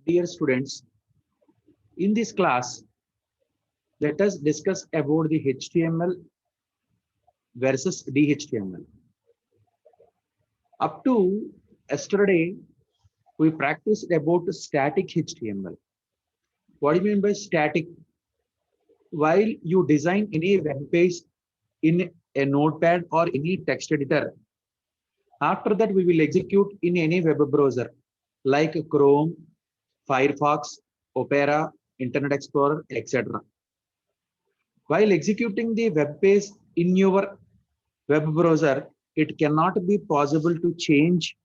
Dear students, in this class, let us discuss about the HTML versus DHTML. Up to yesterday, we practiced about static HTML. What do you mean by static? While you design any web page in a notepad or any text editor, after that we will execute in any web browser like Chrome, Firefox, Opera, Internet Explorer, etc. While executing the web page in your web browser, it cannot be possible to change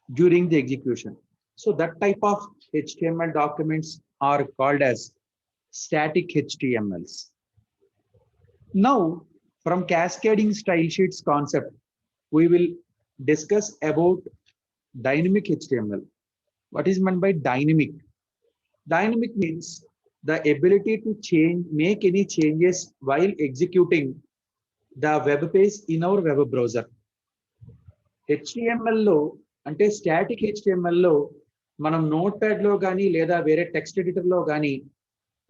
during the execution. So that type of HTML documents are called as static HTMLs. Now, from cascading style sheets concept, we will discuss about dynamic HTML. What is meant by dynamic? Dynamic means the ability to change, make any changes while executing the web page in our web browser. HTML లో అంటే static HTML లో మనం note pad లో కానీ లేదా వేరే text editor లో కానీ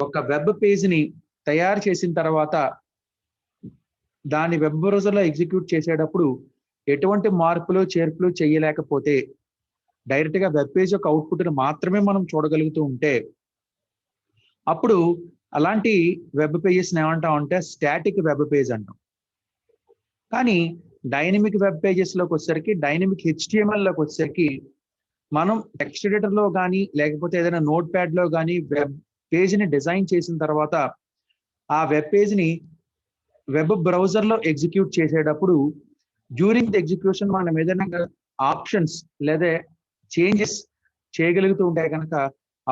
ఒక వెబ్ పేజ్ ని తయారు చేసిన తర్వాత దాని వెబ్ బ్రౌజర్ లో ఎగ్జిక్యూట్ చేసేటప్పుడు ఎటువంటి మార్పులు చేర్పులు చేయలేకపోతే డైరెక్ట్ గా వెబ్ పేజ్ యొక్క అవుట్పుట్ ని మాత్రమే మనం చూడగలుగుతూ ఉంటే అప్పుడు అలాంటి వెబ్ పేజెస్ ఏమంటాం అంటే స్టాటిక్ వెబ్ పేజ్ అంటాం. కానీ డైనమిక్ వెబ్ పేజెస్ లోకి వచ్చేసరికి డైనమిక్ HTML లోకి వచ్చేసరికి మనం టెక్స్ట్ ఎడిటర్ లో కానీ లేకపోతే ఏదైనా నోట్ ప్యాడ్ లో కానీ వెబ్ పేజ్ ని డిజైన్ చేసిన తర్వాత ఆ వెబ్ పేజ్ ని వెబ్ బ్రౌజర్ లో ఎగ్జిక్యూట్ చేసేటప్పుడు డ్యూరింగ్ ది ఎగ్జిక్యూషన్ మనం ఏదైనా ఆప్షన్స్ లేదా చేంజెస్ చేయగలుగుతూ ఉంటాయి కనుక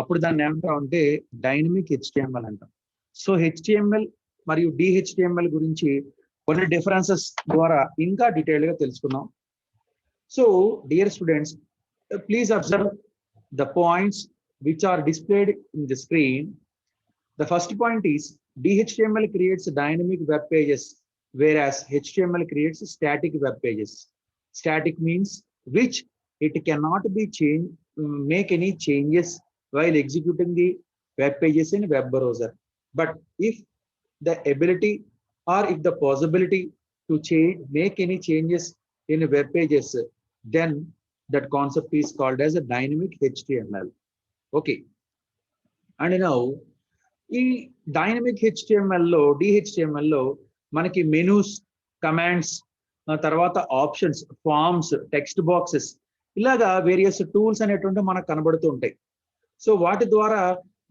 అప్పుడు దాన్ని ఏమంటాం అంటే డైనమిక్ HTML అంటాం. సో HTML మరియు DHTML గురించి కొన్ని డిఫరెన్సెస్ ద్వారా ఇంకా డీటెయిల్ గా తెలుసుకున్నాం. So dear students, please observe the points which are displayed in the screen. The first point is DHTML creates dynamic web pages, whereas HTML creates static web pages. Static means which it cannot be changed, make any changes while executing the web pages in web browser. But if the ability or if the possibility to change, make any changes in web pages, then that concept is called as a dynamic HTML. Okay. And now, ఈ dynamic HTML DHTML లో మనకి menus, commands, తర్వాత options, forms, text boxes ఇలాగా various tools అనేటువంటి మనకు కనబడుతూ ఉంటాయి. So వాటి ద్వారా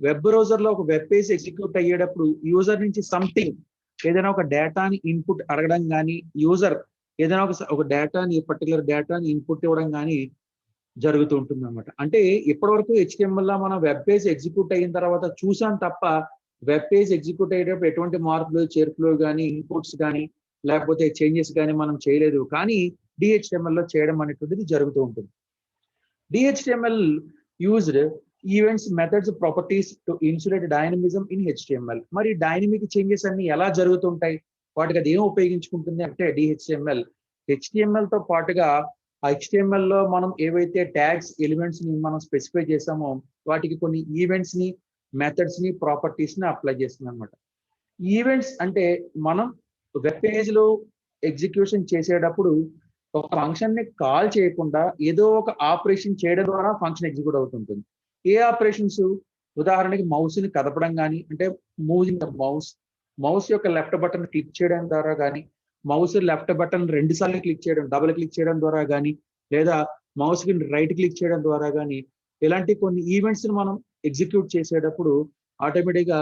వెబ్ బ్రౌజర్ లో ఒక వెబ్ పేజ్ ఎగ్జిక్యూట్ అయ్యేటప్పుడు యూజర్ నుంచి సంథింగ్ ఏదైనా ఒక డేటాని ఇన్పుట్ అడగడం కానీ యూజర్ ఏదైనా ఒక డేటాని పర్టికులర్ డేటాని ఇన్పుట్ ఇవ్వడం కానీ జరుగుతూ ఉంటుంది అనమాట. అంటే ఇప్పటి వరకు HTML లో మనం వెబ్ పేజ్ ఎగ్జిక్యూట్ అయిన తర్వాత చూసాం తప్ప వెబ్ పేజ్ ఎగ్జిక్యూట్ అయ్యేటప్పుడు ఎటువంటి మార్పులు చేర్పులు కానీ ఇన్పుట్స్ కానీ లేకపోతే చేంజెస్ కానీ మనం చేయలేదు. కానీ DHTML లో చేయడం అనేటువంటిది జరుగుతూ ఉంటుంది. DHTML used events, methods, properties to insulate dynamism in HTML. మరి డైనమిక్ చేంజెస్ అన్ని ఎలా జరుగుతుంటాయి, వాటికి అది ఏం ఉపయోగించుకుంటుంది అంటే HTML తో పాటుగా ఆ HTML లో మనం ఏవైతే ట్యాగ్స్, ఎలిమెంట్స్ ని మనం స్పెసిఫై చేసామో వాటికి కొన్ని ఈవెంట్స్ ని, మెథడ్స్ ని, ప్రాపర్టీస్ ని అప్లై చేస్తుంది అనమాట. ఈవెంట్స్ అంటే మనం వెబ్ పేజ్ లో ఎగ్జిక్యూషన్ చేసేటప్పుడు ఒక ఫంక్షన్ ని కాల్ చేయకుండా ఏదో ఒక ఆపరేషన్ చేయడం ద్వారా ఫంక్షన్ ఎగ్జిక్యూట్ అవుతుంటుంది. ఏ ఆపరేషన్స్? ఉదాహరణకి మౌస్ ని కదపడం కానీ, అంటే మూవింగ్ ద మౌస్ యొక్క లెఫ్ట్ బటన్ క్లిక్ చేయడం ద్వారా కానీ, మౌస్ లెఫ్ట్ బటన్ 2 సార్లు క్లిక్ చేయడం, డబుల్ క్లిక్ చేయడం ద్వారా కానీ, లేదా మౌస్ కి రైట్ క్లిక్ చేయడం ద్వారా కానీ ఇలాంటి కొన్ని ఈవెంట్స్ ని మనం ఎగ్జిక్యూట్ చేసేటప్పుడు ఆటోమేటిక్ గా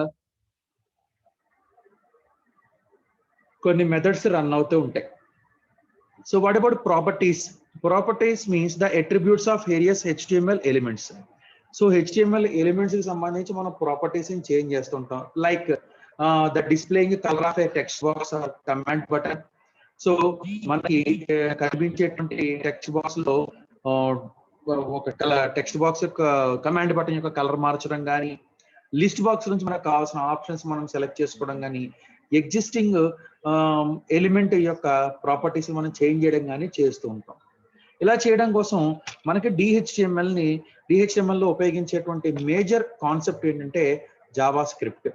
కొన్ని మెథడ్స్ రన్ అవుతూ ఉంటాయి. So what about properties? Properties means the attributes of various HTML elements. So HTML elements కి సంబంధించి మనం ప్రాపర్టీస్ ని చేంజ్ చేస్తుంటాం. Like the displaying colour of a text box or command button. So మనకి కనిపించేటువంటి text box లో ఒక text box యొక్క కమాండ్ బటన్ యొక్క కలర్ మార్చడం కానీ, లిస్ట్ బాక్స్ నుంచి మనకు కావాల్సిన ఆప్షన్స్ మనం సెలెక్ట్ చేసుకోవడం కానీ, ఎగ్జిస్టింగ్ ఎలిమెంట్ యొక్క ప్రాపర్టీస్ మనం చేంజ్ చేయడం కానీ చేస్తూ ఉంటాం. ఇలా చేయడం కోసం మనకి డిహెచ్టిఎంఎల్ లో ఉపయోగించేటువంటి మేజర్ కాన్సెప్ట్ ఏంటంటే JavaScript.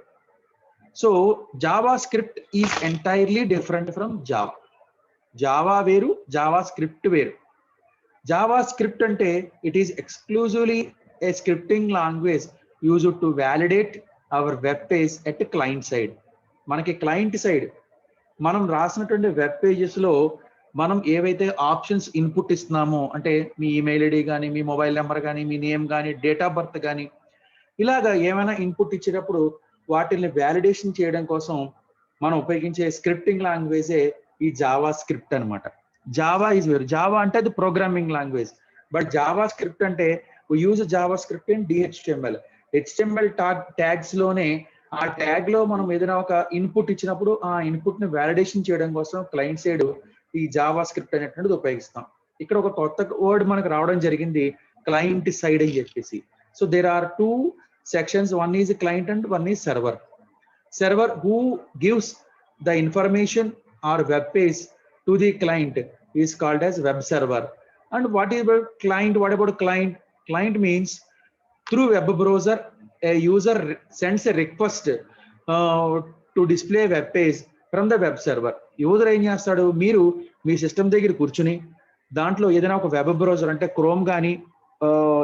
So JavaScript is entirely different from Java. Java వేరు, జావా స్క్రిప్ట్ వేరు. జావా స్క్రిప్ట్ అంటే it is exclusively a scripting language used to validate our web page at client side. మనకి client side మనం రాసినటువంటి web పేజెస్లో మనం ఏవైతే options input ఇస్తున్నామో, అంటే మీ email ID కానీ, మీ మొబైల్ నెంబర్ కానీ, మీ నేమ్ కానీ, డేట్ ఆఫ్ బర్త్ కానీ, ఇలాగా ఏమైనా ఇన్పుట్ ఇచ్చేటప్పుడు వాటిని వ్యాలిడేషన్ చేయడం కోసం మనం ఉపయోగించే స్క్రిప్టింగ్ లాంగ్వేజే ఈ జావా స్క్రిప్ట్ అనమాట. జావా ఈజ్ వేరు. జావా అంటే అది programming language, but JavaScript అంటే use JavaScript in DHTML. HTML tags లోనే ఆ ట్యాగ్ లో మనం ఏదైనా ఒక ఇన్పుట్ ఇచ్చినప్పుడు ఆ ఇన్పుట్ ని వ్యాలిడేషన్ చేయడం కోసం క్లయింట్ సైడ్ ఈ జావా స్క్రిప్ట్ అనేటువంటిది ఉపయోగిస్తాం. ఇక్కడ ఒక కొత్త వర్డ్ మనకు రావడం జరిగింది, క్లయింట్ సైడ్ అని చెప్పేసి. So there are two sections, one is client and one is server. Server who gives the information or web page to the client is called as web server. And what is about client? What about client? Client means through web browser a user sends a request to display web page from the web server. User ఏం చేస్తాడు, మీరు మీ system దగ్గర కూర్చుని దాంట్లో ఏదైనా ఒక web browser అంటే chrome కానీ,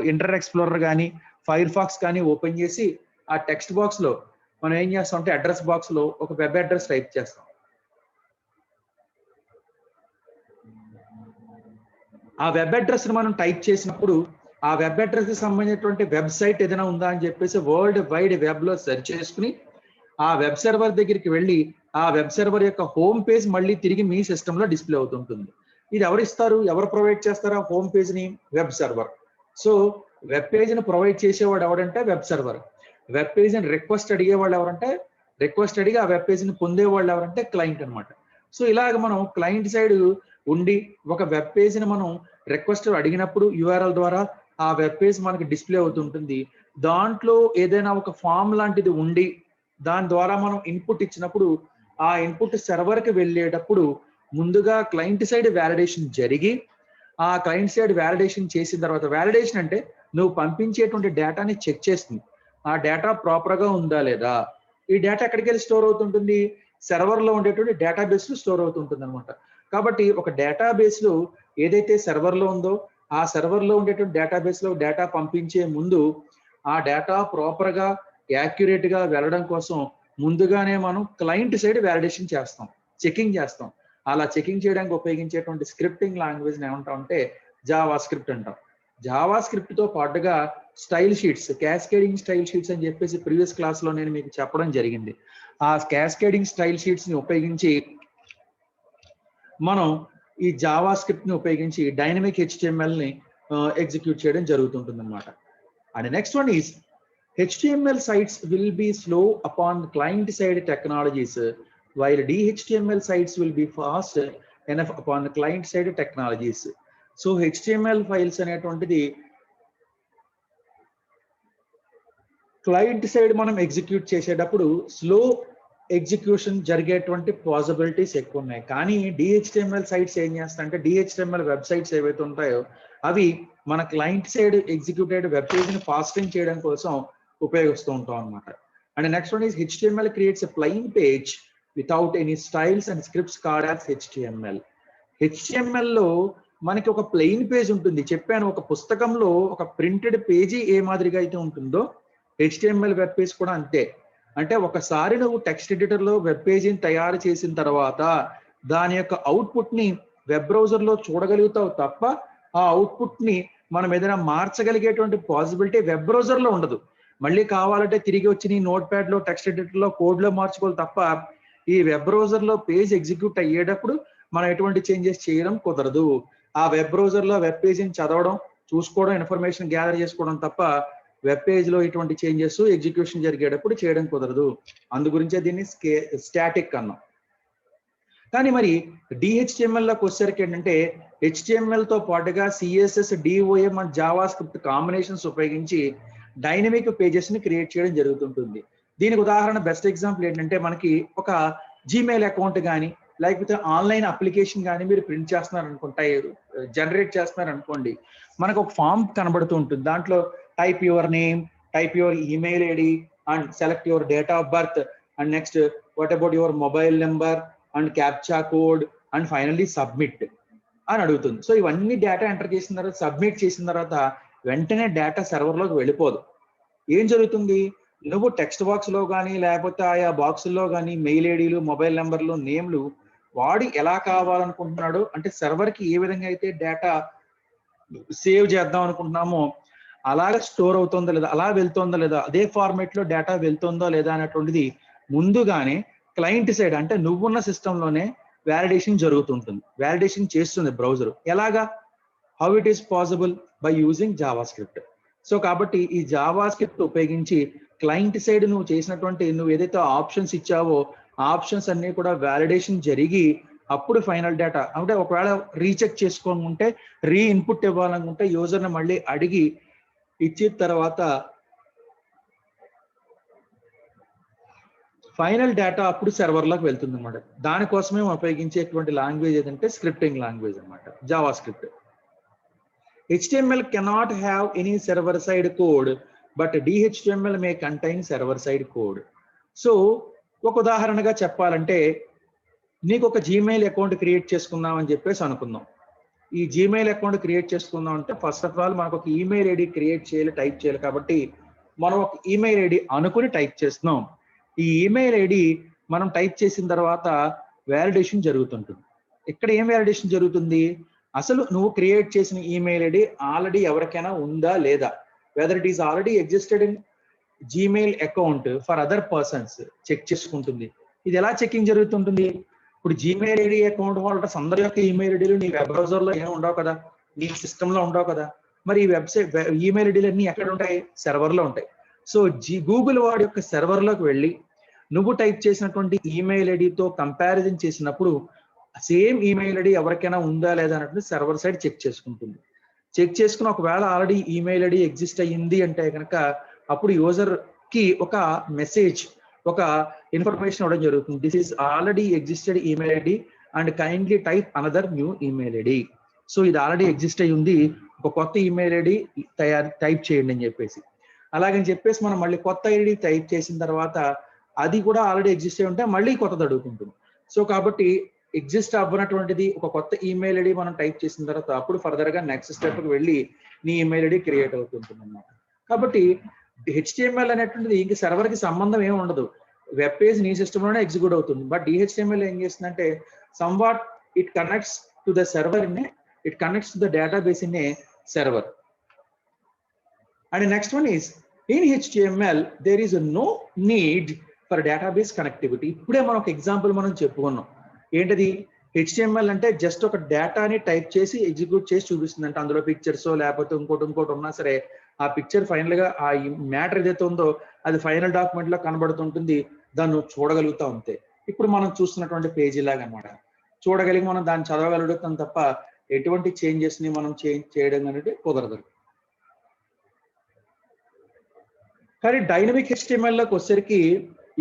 ఇంటర్నెట్ ఎక్స్ప్లోరర్ కానీ, ఫైర్ ఫాక్స్ కానీ ఓపెన్ చేసి ఆ టెక్స్ట్ బాక్స్ లో మనం ఏం చేస్తాం అంటే అడ్రస్ బాక్స్ లో ఒక వెబ్ అడ్రస్ టైప్ చేస్తాం. ఆ వెబ్ అడ్రస్ ని మనం టైప్ చేసినప్పుడు ఆ వెబ్ అడ్రస్ కి సంబంధించినటువంటి వెబ్సైట్ ఏదైనా ఉందా అని చెప్పేసి వరల్డ్ వైడ్ వెబ్ లో సెర్చ్ చేసుకుని ఆ వెబ్ సర్వర్ దగ్గరికి వెళ్ళి ఆ వెబ్ సర్వర్ యొక్క హోమ్ పేజ్ మళ్ళీ తిరిగి మీ సిస్టమ్ లో డిస్ప్లే అవుతుంటుంది. ఇది ఎవరు ఇస్తారు, ఎవరు ప్రొవైడ్ చేస్తారా హోమ్ పేజ్ ని? Web server. So web page ని ప్రొవైడ్ చేసేవాడు ఎవరంటే వెబ్ సర్వర్. వెబ్ పేజ్ ని రిక్వెస్ట్ అడిగేవాళ్ళు ఎవరంటే, రిక్వెస్ట్ అడిగి ఆ వెబ్ పేజ్ ని పొందేవాళ్ళు ఎవరంటే క్లయింట్ అనమాట. సో ఇలాగ మనం క్లయింట్ సైడ్ ఉండి ఒక వెబ్ పేజ్ ని మనం రిక్వెస్ట్ అడిగినప్పుడు యూఆర్ఎల్ ద్వారా ఆ వెబ్ పేజ్ మనకి డిస్ప్లే అవుతుంటుంది. దాంట్లో ఏదైనా ఒక ఫామ్ లాంటిది ఉండి దాని ద్వారా మనం ఇన్పుట్ ఇచ్చినప్పుడు ఆ ఇన్పుట్ సర్వర్ కి వెళ్ళేటప్పుడు ముందుగా క్లయింట్ సైడ్ వ్యాలిడేషన్ జరిగి ఆ క్లయింట్ సైడ్ వ్యాలిడేషన్ చేసిన తర్వాత, వ్యాలిడేషన్ అంటే నువ్వు పంపించేటువంటి డేటాని చెక్ చేస్తుంది, ఆ డేటా ప్రాపర్ గా ఉందా లేదా. ఈ డేటా ఎక్కడికి వెళ్ళి స్టోర్ అవుతుంటుంది, సర్వర్ లో ఉండేటువంటి డేటాబేస్ లో స్టోర్ అవుతుంటుంది అనమాట. కాబట్టి ఒక డేటాబేస్ లో ఏదైతే సర్వర్ లో ఉందో ఆ సర్వర్ లో ఉండేటువంటి డేటాబేస్ లో డేటా పంపించే ముందు ఆ డేటా ప్రాపర్ గా యాక్యురేట్ గా వెళ్ళడం కోసం ముందుగానే మనం క్లయింట్ సైడ్ వ్యాలిడేషన్ చేస్తాం, చెకింగ్ చేస్తాం. అలా చెకింగ్ చేయడానికి ఉపయోగించేటువంటి స్క్రిప్టింగ్ లాంగ్వేజ్ ఏమంటాం అంటే జావా స్క్రిప్ట్ అంటాం. జావా స్క్రిప్ట్ తో పాటుగా style sheets, cascading style sheets అని చెప్పేసి ప్రీవియస్ క్లాస్ లో నేను మీకు చెప్పడం జరిగింది. ఆ క్యాస్కేడింగ్ స్టైల్ షీట్స్ ని ఉపయోగించి మనం ఈ జావా స్క్రిప్ట్ ని ఉపయోగించి డైనమిక్ హెచ్టిఎంఎల్ ని ఎగ్జిక్యూట్ చేయడం జరుగుతుంటుంది అనమాట. And next one is HTML sites will be slow upon client side technologies, while DHTML sites will be fast enough upon client side technologies. So HTML files అనేటువంటిది client side మనం execute చేసేటప్పుడు slow execution జరిగేటువంటి possibilities ఎక్కువ ఉన్నాయి. కానీ DHTML sites ఏం చేస్తాయంటే DHTML websites ఏవైతే ఉంటాయో అవి మన client side executed web page ని ఫాస్టింగ్ చేయడం కోసం ఉపయోగిస్తూ ఉంటాం అనమాట. And next one is HTML creates a plain page without any styles and scripts called as HTML. HTML లో మనకి ఒక ప్లెయిన్ పేజ్ ఉంటుంది. చెప్పాను, ఒక పుస్తకంలో ఒక ప్రింటెడ్ పేజీ ఏ మాదిరిగా అయితే ఉంటుందో HTML వెబ్ పేజ్ కూడా అంతే. అంటే ఒకసారి నువ్వు టెక్స్ట్ ఎడిటర్ లో వెబ్ పేజీని తయారు చేసిన తర్వాత దాని యొక్క అవుట్పుట్ ని వెబ్ బ్రౌజర్ లో చూడగలుగుతావు తప్ప ఆ అవుట్పుట్ ని మనం ఏదైనా మార్చగలిగేటువంటి పాసిబిలిటీ వెబ్ బ్రౌజర్ లో ఉండదు. మళ్ళీ కావాలంటే తిరిగి వచ్చి నీ నోట్ ప్యాడ్ లో టెక్స్ట్ ఎడిటర్ లో కోడ్ లో మార్చుకోవాలి తప్ప ఈ వెబ్ బ్రౌజర్ లో పేజ్ ఎగ్జిక్యూట్ అయ్యేటప్పుడు మనం ఎటువంటి చేంజెస్ చేయడం కుదరదు. ఆ వెబ్ బ్రౌజర్ లో వెబ్ పేజీని చదవడం, చూసుకోవడం, ఇన్ఫర్మేషన్ గ్యాదర్ చేసుకోవడం తప్ప వెబ్ పేజ్ లో ఇటువంటి చేంజెస్ ఎగ్జిక్యూషన్ జరిగేటప్పుడు చేయడం కుదరదు. అందు గురించే దీన్ని స్టాటిక్ అన్నాం. కానీ మరి డిహెచ్టిఎంఎల్ లోకి వచ్చేసరికి ఏంటంటే HTML తో పాటుగా CSS, DOM and Java script combinations ఉపయోగించి డైనమిక్ పేజెస్ ని క్రియేట్ చేయడం జరుగుతుంటుంది. దీనికి ఉదాహరణ బెస్ట్ ఎగ్జాంపుల్ ఏంటంటే మనకి ఒక జీమెయిల్ అకౌంట్ కానీ లేకపోతే ఆన్లైన్ అప్లికేషన్ కానీ మీరు ప్రింట్ చేస్తున్నారు అనుకుంటా, జనరేట్ చేస్తున్నారు అనుకోండి, మనకు ఒక ఫామ్ కనబడుతూ ఉంటుంది. దాంట్లో type your name, type your email ID and select your date of birth and next what about your mobile number and captcha code and finally submit అని అడుగుతుంది. సో ఇవన్నీ డేటా ఎంటర్ చేసిన తర్వాత, సబ్మిట్ చేసిన తర్వాత వెంటనే డేటా సర్వర్లోకి వెళ్ళిపోదు. ఏం జరుగుతుంది, నువ్వు టెక్స్ట్ బాక్స్ లో కానీ లేకపోతే ఆయా బాక్సుల్లో కానీ మెయిల్ ఐడీలు, మొబైల్ నెంబర్లు, నేమ్లు వాడి ఎలా కావాలనుకుంటున్నాడు, అంటే సర్వర్కి ఏ విధంగా అయితే డేటా సేవ్ చేద్దాం అనుకుంటున్నామో అలాగే స్టోర్ అవుతుందో లేదా, అలా వెళ్తుందో లేదా, అదే ఫార్మేట్ లో డేటా వెళ్తుందో లేదా అనేటువంటిది ముందుగానే క్లయింట్ సైడ్ అంటే నువ్వున్న సిస్టంలోనే వ్యాలిడేషన్ జరుగుతుంటుంది, వ్యాలిడేషన్ చేస్తుంది బ్రౌజర్. ఎలాగా, how it is possible, by using Java script. So కాబట్టి ఈ జావా స్క్రిప్ట్ ఉపయోగించి క్లయింట్ సైడ్ నువ్వు చేసినటువంటి, నువ్వు ఏదైతే ఆప్షన్స్ ఇచ్చావో ఆప్షన్స్ అన్ని కూడా వ్యాలిడేషన్ జరిగి అప్పుడు ఫైనల్ డేటా, అంటే ఒకవేళ రీచెక్ చేసుకోనుకుంటే, రీ ఇన్పుట్ ఇవ్వాలనుకుంటే యూజర్ని మళ్ళీ అడిగి ఇచ్చిన తర్వాత ఫైనల్ డేటా అప్పుడు సర్వర్లోకి వెళ్తుంది అనమాట. దానికోసమే ఉపయోగించేటువంటి లాంగ్వేజ్ ఏదంటే స్క్రిప్టింగ్ లాంగ్వేజ్ అనమాట, Java script. HTML cannot have any server side code, but DHTML may contain server side code. So ఒక ఉదాహరణగా చెప్పాలంటే, నీకు ఒక జీమెయిల్ అకౌంట్ క్రియేట్ చేసుకుందాం అని చెప్పేసి అనుకుందాం. ఈ జీమెయిల్ అకౌంట్ క్రియేట్ చేసుకుందాం అంటే ఫస్ట్ ఆఫ్ ఆల్ మనకు ఒక ఈమెయిల్ ఐడి క్రియేట్ చేయాలి, టైప్ చేయాలి. కాబట్టి మనం ఒక ఈమెయిల్ ఐడి అనుకుని టైప్ చేస్తున్నాం. ఈ ఈమెయిల్ ఐడి మనం టైప్ చేసిన తర్వాత వ్యాలిడేషన్ జరుగుతుంటుంది. ఇక్కడ ఏం వ్యాలిడేషన్ జరుగుతుంది, అసలు నువ్వు క్రియేట్ చేసిన ఈమెయిల్ ఐడి ఆల్రెడీ ఎవరికైనా ఉందా లేదా, whether it is already existed in Gmail account for other persons check చేసుకుంటుంది. ఇది ఎలా చెకింగ్ జరుగుతుంటుంది, ఇప్పుడు జీమెయిల్ ఐడి అకౌంట్ హోల్డర్స్ అందరి యొక్క ఈమెయిల్ ఐడీలు నీ వెబ్ బ్రౌజర్లో ఏమి ఉండవు కదా, నీ సిస్టంలో ఉండవు కదా. మరి ఈ వెబ్సైట్ ఈమెయిల్ ఐడీలు అన్ని ఎక్కడ ఉంటాయి, సర్వర్లో ఉంటాయి. సో గూగుల్ వాడి యొక్క సర్వర్లోకి వెళ్ళి నువ్వు టైప్ చేసినటువంటి ఈమెయిల్ ఐడితో కంపారిజన్ చేసినప్పుడు సేమ్ ఈమెయిల్ ఐడి ఎవరికైనా ఉందా లేదా అన్నట్టు సర్వర్ సైడ్ చెక్ చేసుకుంటుంది. చెక్ చేసుకుని ఒకవేళ ఆల్రెడీ ఈమెయిల్ ఐడి ఎగ్జిస్ట్ అయ్యింది అంటే కనుక అప్పుడు యూజర్ కి ఒక మెసేజ్, ఒక ఇన్ఫర్మేషన్ ఇవ్వడం జరుగుతుంది. This is already existed email ID and kindly type another new email ID. So ఇది ఆల్రెడీ ఎగ్జిస్ట్ అయ్యి ఉంది, ఒక కొత్త ఈమెయిల్ ఐడి టైప్ చేయండి అని చెప్పేసి. అలాగని చెప్పేసి మనం మళ్ళీ కొత్త ఐడి టైప్ చేసిన తర్వాత అది కూడా ఆల్రెడీ ఎగ్జిస్ట్ అయి ఉంటే మళ్ళీ కొత్తది అడుగుతుంటుంది. సో కాబట్టి ఎగ్జిస్ట్ అవ్వనటువంటిది ఒక కొత్త ఈమెయిల్ ఐడి మనం టైప్ చేసిన తర్వాత అప్పుడు ఫర్దర్ గా నెక్స్ట్ స్టెప్ కి వెళ్ళి నీ ఈమెయిల్ ఐడి క్రియేట్ అవుతుంటుంది అన్నమాట. కాబట్టి HTML అనేటువంటిది ఇంక సర్వర్ కి సంబంధం ఏమి ఉండదు, వెబ్ పేజ్ నీ సిస్టమ్ లోనే ఎగ్జిక్యూట్ అవుతుంది. బట్ DHTML ఏం చేస్తుందంటే somewhat it connects to the server in it connects to the database in a server. And next one is in HTML there is no need for database connectivity. ఇప్పుడే మనం ఒక example మనం చెప్పుకున్నాం. ఏంటది, HTML అంటే just ఒక డేటాని type చేసి ఎగ్జిక్యూట్ చేసి చూపిస్తుంది. అంటే అందులో పిక్చర్స్ లేకపోతే ఇంకోటి ఉన్నా సరే ఆ పిక్చర్ ఫైనల్ గా ఆ మ్యాటర్ ఏదైతే ఉందో అది ఫైనల్ డాక్యుమెంట్ లో కనబడుతుంటుంది, దాన్ని చూడగలుగుతాం అంతే. ఇప్పుడు మనం చూస్తున్నటువంటి పేజీ లాగా అనమాట, చూడగలిగి మనం దాన్ని చదవగలుగుతాం తప్ప ఎటువంటి చేంజెస్ ని మనం చేయడం అనేది కుదరదు. కానీ డైనమిక్ HTML లోకి వచ్చేసరికి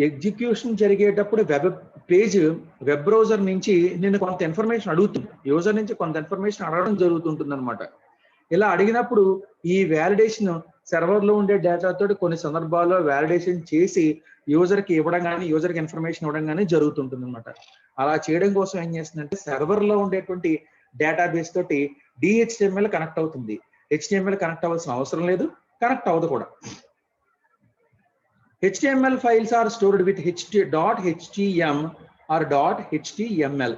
ఎగ్జిక్యూషన్ జరిగేటప్పుడు వెబ్ బ్రౌజర్ నుంచి నేను కొంత ఇన్ఫర్మేషన్ అడుగుతుంది, యూజర్ నుంచి కొంత ఇన్ఫర్మేషన్ అడగడం జరుగుతుంటుంది అనమాట. ఇలా అడిగినప్పుడు ఈ వ్యాలిడేషన్ సర్వర్ లో ఉండే డేటాతో కొన్ని సందర్భాల్లో వ్యాలిడేషన్ చేసి యూజర్కి ఇవ్వడం కానీ యూజర్కి ఇన్ఫర్మేషన్ ఇవ్వడం కానీ జరుగుతుంటుంది అనమాట. అలా చేయడం కోసం ఏం చేస్తుందంటే సర్వర్ లో ఉండేటువంటి డేటాబేస్ తోటి DHTML కనెక్ట్ అవుతుంది. HTML కనెక్ట్ అవ్వాల్సిన అవసరం లేదు, కనెక్ట్ అవ్వదు కూడా. HTML files are stored with .htm or .html.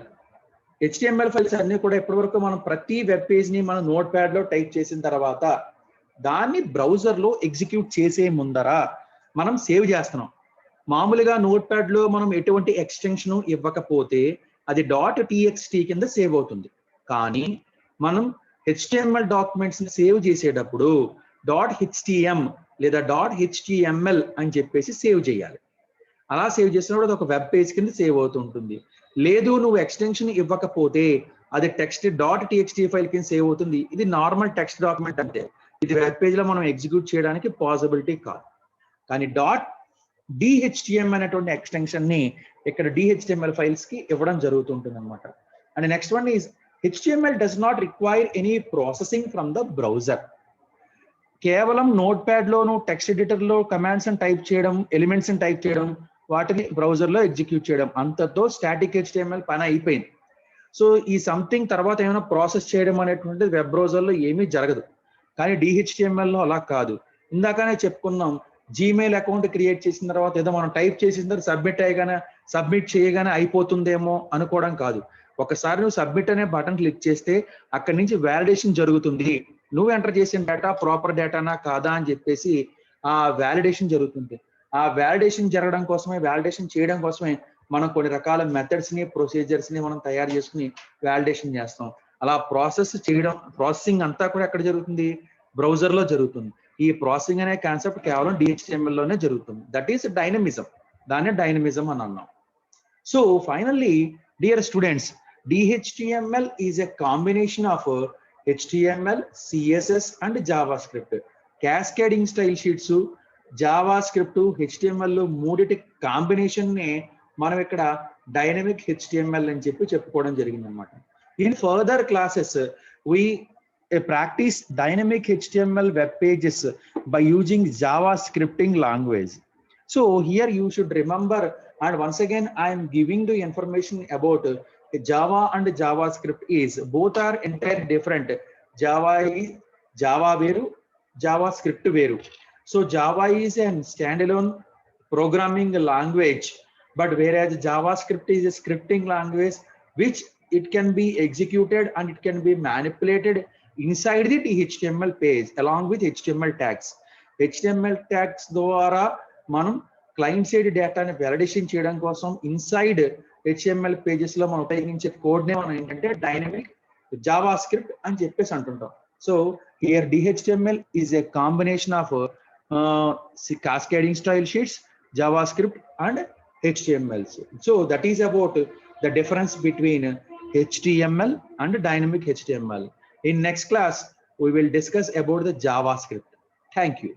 HTML files అన్ని కూడా ఇప్పటి వరకు మనం ప్రతి వెబ్ పేజ్ ని మనం నోట్ ప్యాడ్ లో టైప్ చేసిన తర్వాత దాన్ని బ్రౌజర్ లో ఎగ్జిక్యూట్ చేసే ముందర మనం సేవ్ చేస్తున్నాం. మామూలుగా నోట్ ప్యాడ్ లో మనం ఎటువంటి ఎక్స్టెన్షన్ ఇవ్వకపోతే అది .txt కింద సేవ్ అవుతుంది. కానీ మనం HTML డాక్యుమెంట్స్ ని సేవ్ చేసేటప్పుడు .htm లేదా .html అని చెప్పేసి సేవ్ చేయాలి. అలా సేవ్ చేసినప్పుడు అది ఒక వెబ్ పేజ్ కింద సేవ్ అవుతుంటుంది. లేదు నువ్వు ఎక్స్టెన్షన్ ఇవ్వకపోతే అది టెక్స్ట్ .txt ఫైల్ కింద సేవ్ అవుతుంది. ఇది నార్మల్ టెక్స్ట్ డాక్యుమెంట్ అంతే, ఇది వెబ్ పేజ్ లో మనం ఎగ్జిక్యూట్ చేయడానికి పాసిబిలిటీ కాదు. కానీ DHTML అనేటువంటి ఎక్స్టెన్షన్ ని ఇక్కడ DHTML ఫైల్స్ కి ఇవ్వడం జరుగుతుంటుంది అనమాట. And next one is HTML does not require any processing from the browser. కేవలం నోట్ ప్యాడ్ లోను టెక్స్ట్ ఎడిటర్ లో కమాండ్స్ టైప్ చేయడం, ఎలిమెంట్స్ టైప్ చేయడం, వాటిని బ్రౌజర్ లో ఎగ్జిక్యూట్ చేయడం, అంతతో స్టాటిక్ HTML పని అయిపోయింది. సో ఈ సంథింగ్ తర్వాత ఏమైనా ప్రాసెస్ చేయడం అనేటువంటిది వెబ్ బ్రౌజర్ లో ఏమీ జరగదు. కానీ DHTML లో అలా కాదు. ఇందాకనే చెప్పుకున్నాం, జీమెయిల్ అకౌంట్ క్రియేట్ చేసిన తర్వాత ఏదో మనం టైప్ చేసిన తర్వాత సబ్మిట్ చేయగానే అయిపోతుందేమో అనుకోవడం కాదు. ఒకసారి నువ్వు సబ్మిట్ అనే బటన్ క్లిక్ చేస్తే అక్కడి నుంచి వ్యాలిడేషన్ జరుగుతుంది. నువ్వు ఎంటర్ చేసిన డేటా ప్రాపర్ డేటానా కాదా అని చెప్పేసి ఆ వ్యాలిడేషన్ జరుగుతుంది. ఆ వ్యాలిడేషన్ జరగడం కోసమే, వ్యాలిడేషన్ చేయడం కోసమే మనం కొన్ని రకాల మెథడ్స్ ని, ప్రొసీజర్స్ ని మనం తయారు చేసుకుని వ్యాలిడేషన్ చేస్తాం. అలా ప్రాసెసింగ్ అంతా కూడా ఎక్కడ జరుగుతుంది? బ్రౌజర్ లో జరుగుతుంది. ఈ ప్రాసెసింగ్ అనే కాన్సెప్ట్ కేవలం DHTML లోనే జరుగుతుంది. That is dynamism. దాన్నే డైనమిజం అని అన్నాం. So finally dear students, DHTML is a combination of HTML, CSS and JavaScript. Cascading style sheets, JavaScript, HTML మూడిటి కాంబినేషన్ నే మనం ఇక్కడ డైనమిక్ HTML అని చెప్పుకోవడం జరిగింది అనమాట. In further classes we practice dynamic HTML web pages by using JavaScripting language. So here you should remember, and once again I am giving the information about Java and JavaScript is both are entirely different. Java veru, JavaScript veru. So Java is a standalone programming language, but whereas JavaScript is a scripting language which it can be executed and it can be manipulated inside the HTML page along with HTML tags. HTML tags ద్వారా మనం client side డేటాని validation చేయడం కోసం inside HTML pages లో మనం ఉపయోగించే code నే మనం ఏంటంటే డైనమిక్ JavaScript అని చెప్పేసి అంటుంటాం. So here DHTML is a combination of cascading style sheets, JavaScript and HTML. So that is about the difference between HTML and dynamic HTML. In next class, we will discuss about the JavaScript. Thank you.